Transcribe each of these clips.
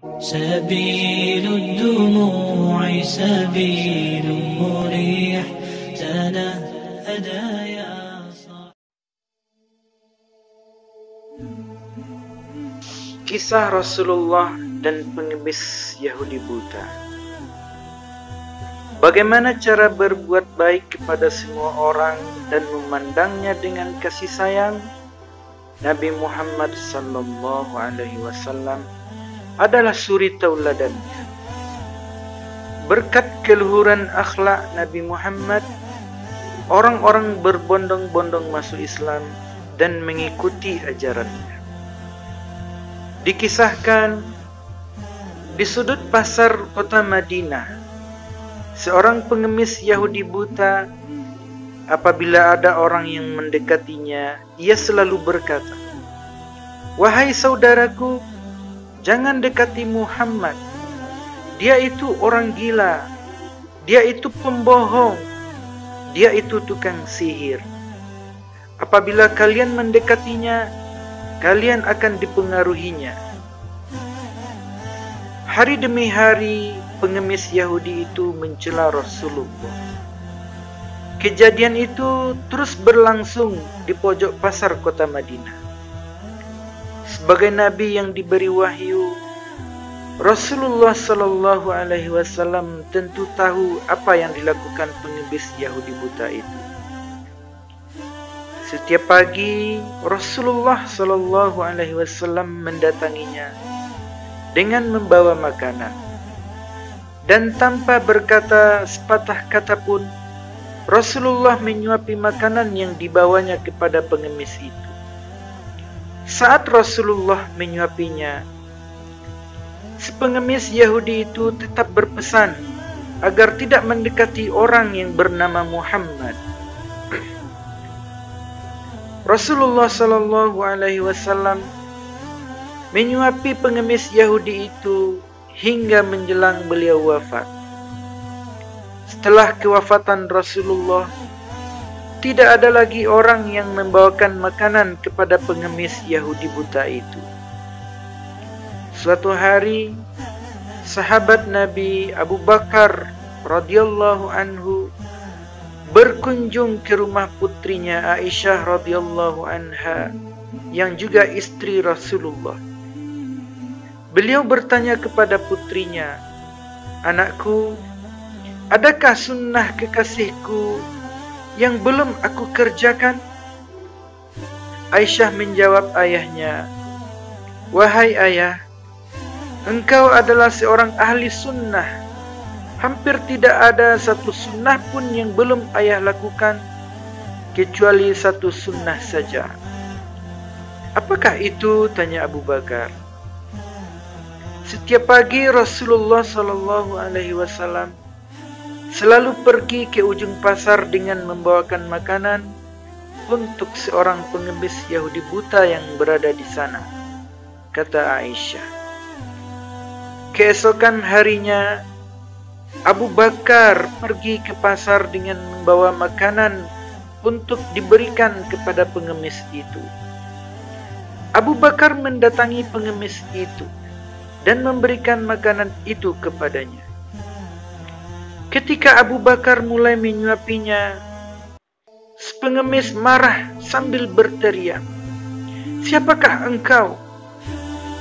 سبيل الدموع سبيل مريح تنهدى يا صاحبي. Kisah Rasulullah dan pengemis Yahudi buta. Bagaimana cara berbuat baik kepada semua orang dan memandangnya dengan kasih sayang? Nabi Muhammad sallallahu alaihi wasallam adalah suri tauladannya. Berkat keluhuran akhlak Nabi Muhammad, orang-orang berbondong-bondong masuk Islam dan mengikuti ajarannya. Dikisahkan di sudut pasar kota Madinah, seorang pengemis Yahudi buta, apabila ada orang yang mendekatinya, ia selalu berkata, "Wahai saudaraku, jangan dekati Muhammad. Dia itu orang gila. Dia itu pembohong. Dia itu tukang sihir. Apabila kalian mendekatinya, kalian akan dipengaruhinya." Hari demi hari, pengemis Yahudi itu mencela Rasulullah. Kejadian itu terus berlangsung di pojok pasar kota Madinah. Sebagai nabi yang diberi wahyu, Rasulullah sallallahu alaihi wasallam tentu tahu apa yang dilakukan pengemis Yahudi buta itu. Setiap pagi, Rasulullah sallallahu alaihi wasallam mendatanginya dengan membawa makanan. Dan tanpa berkata sepatah kata pun, Rasulullah menyuapi makanan yang dibawanya kepada pengemis itu. Saat Rasulullah menyuapinya, si pengemis Yahudi itu tetap berpesan agar tidak mendekati orang yang bernama Muhammad. Rasulullah sallallahu alaihi wasallam menyuapi pengemis Yahudi itu hingga menjelang beliau wafat. Setelah kewafatan Rasulullah, tidak ada lagi orang yang membawakan makanan kepada pengemis Yahudi buta itu. Suatu hari, sahabat Nabi Abu Bakar radhiyallahu anhu berkunjung ke rumah putrinya Aisyah radhiyallahu anha yang juga istri Rasulullah. Beliau bertanya kepada putrinya, "Anakku, adakah sunnah kekasihku yang belum aku kerjakan?" Aisyah menjawab ayahnya, "Wahai ayah, engkau adalah seorang ahli sunnah. Hampir tidak ada satu sunnah pun yang belum ayah lakukan, kecuali satu sunnah saja." "Apakah itu?" tanya Abu Bakar. Setiap pagi Rasulullah sallallahu alaihi wasallam selalu pergi ke ujung pasar dengan membawakan makanan untuk seorang pengemis Yahudi buta yang berada di sana, kata Aisyah. Keesokan harinya, Abu Bakar pergi ke pasar dengan membawa makanan untuk diberikan kepada pengemis itu. Abu Bakar mendatangi pengemis itu dan memberikan makanan itu kepadanya. Ketika Abu Bakar mulai menyuapinya, si pengemis marah sambil berteriak, "Siapakah engkau?"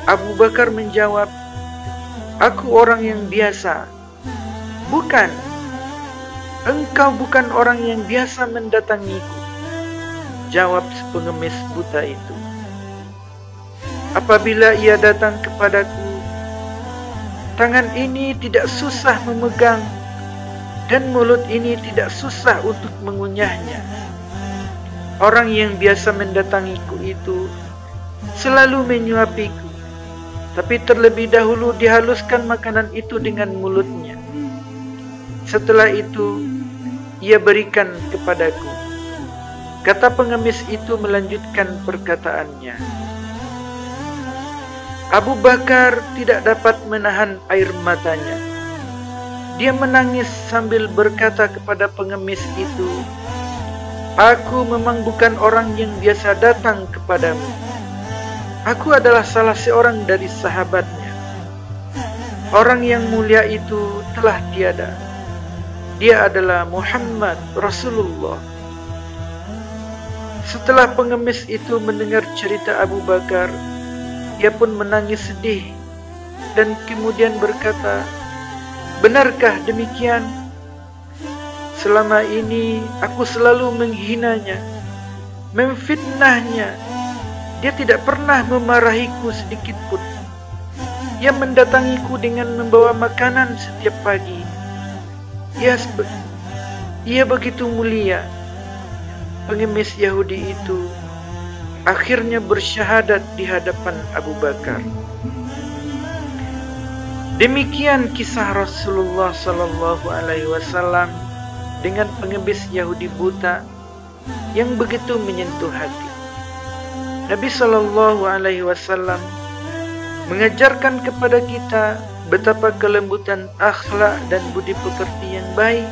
Abu Bakar menjawab, "Aku orang yang biasa." "Bukan, engkau bukan orang yang biasa mendatangiku," jawab si pengemis buta itu. "Apabila ia datang kepadaku, tangan ini tidak susah memegang dan mulut ini tidak susah untuk mengunyahnya. Orang yang biasa mendatangiku itu selalu menyuapiku, tapi terlebih dahulu dihaluskan makanan itu dengan mulutnya. Setelah itu, ia berikan kepadaku." Kata pengemis itu melanjutkan perkataannya. Abu Bakar tidak dapat menahan air matanya. Dia menangis sambil berkata kepada pengemis itu, "Aku memang bukan orang yang biasa datang kepadamu. Aku adalah salah seorang dari sahabatnya. orang yang mulia itu telah tiada. Dia adalah Muhammad Rasulullah. Setelah pengemis itu mendengar cerita Abu Bakar, ia pun menangis sedih dan kemudian berkata, "Benarkah demikian? Selama ini aku selalu menghinanya, memfitnahnya. Dia tidak pernah memarahiku sedikit pun. Ia mendatangiku dengan membawa makanan setiap pagi. Ia begitu mulia." Pengemis Yahudi itu akhirnya bersyahadat di hadapan Abu Bakar. Demikian kisah Rasulullah sallallahu alaihi wasallam dengan pengemis Yahudi buta yang begitu menyentuh hati. Nabi sallallahu alaihi wasallam mengajarkan kepada kita betapa kelembutan akhlak dan budi pekerti yang baik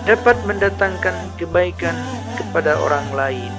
dapat mendatangkan kebaikan kepada orang lain.